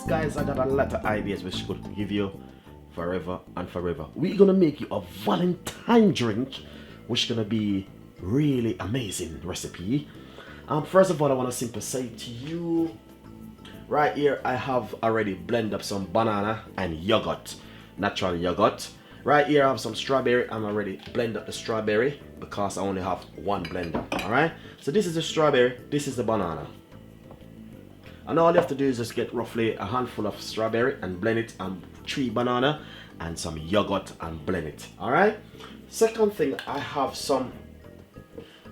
guys, I got a lot of ideas which could give you forever and forever. We're gonna make you a Valentine drink, which is gonna be really amazing recipe. First of all, I want to simply say to you, right here I have already blended up some banana and yogurt, natural yogurt. Right here I have some strawberry. I'm already blended up the strawberry because I only have one blender. Alright, so this is the strawberry, this is the banana. And all you have to do is just get roughly a handful of strawberry and blend it, and 3 banana and some yogurt and blend it. Alright, second thing, I have some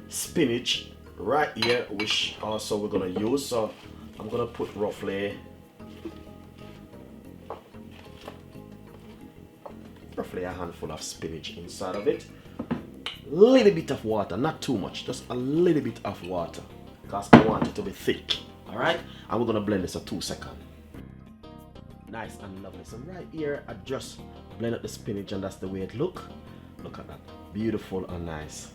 spinach right here, which also we're gonna use. So I'm gonna put roughly a handful of spinach inside of it. Little bit of water, not too much, just a little bit of water, because I want it to be thick. Alright, and we're gonna blend this for 2 seconds. Nice and lovely. So right here I just blend up the spinach, and that's the way it look at that, beautiful and nice.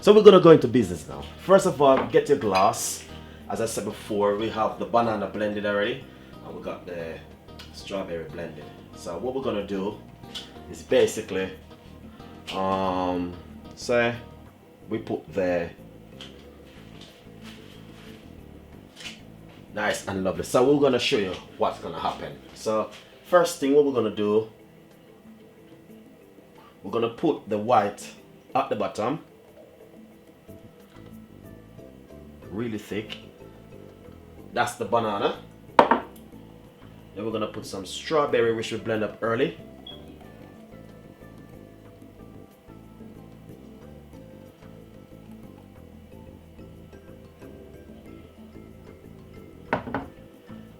So we're gonna go into business now. First of all, get your glass. As I said before, we have the banana blended already, and we got the strawberry blended. So what we're gonna do is basically say we put the nice and lovely. So we're gonna show you what's gonna happen. So first thing, what we're gonna do, we're gonna put the white at the bottom, really thick. That's the banana. Then we're gonna put some strawberry, which we blend up early.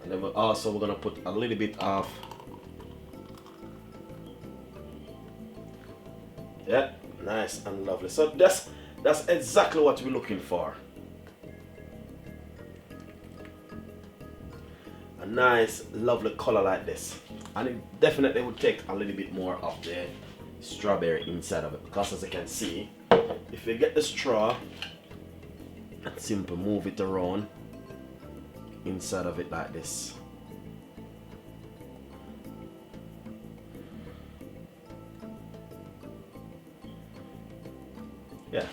And then we're gonna put a little bit of, yeah, nice and lovely. So that's exactly what we're looking for. A nice lovely color like this, and it definitely would take a little bit more of the strawberry inside of it, because as you can see, if you get the straw and simply move it around inside of it like this, yeah.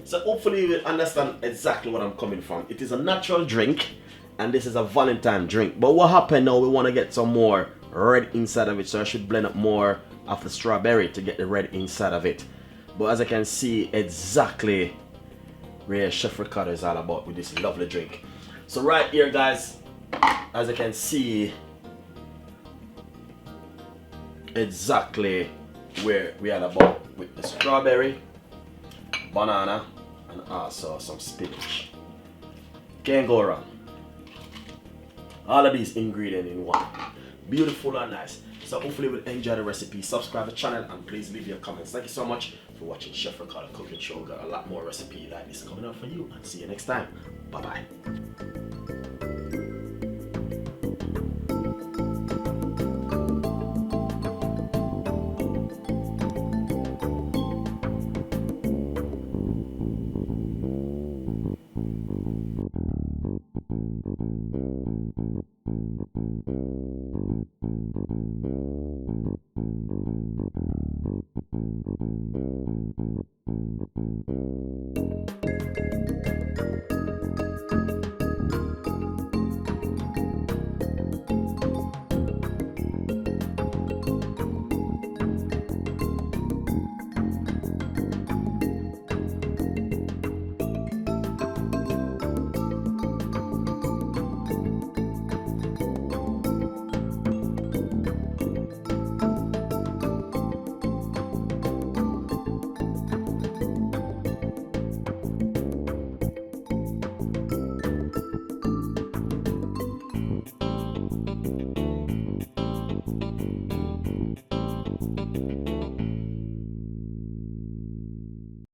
So hopefully you will understand exactly what I'm coming from. It is a natural drink, and this is a Valentine drink. But what happened now, we want to get some more red inside of it, so I should blend up more of the strawberry to get the red inside of it. But as I can see, exactly where Chef Ricardo is all about with this lovely drink. So right here, guys, as I can see, exactly where we are about with the strawberry, banana, and also some spinach. Can't go wrong. All of these ingredients in one. Beautiful and nice. So hopefully you will enjoy the recipe. Subscribe to the channel and please leave your comments. Thank you so much for watching Chef Ricardo Cooking Show. Got a lot more recipe like this coming up for you, and see you next time. Bye bye.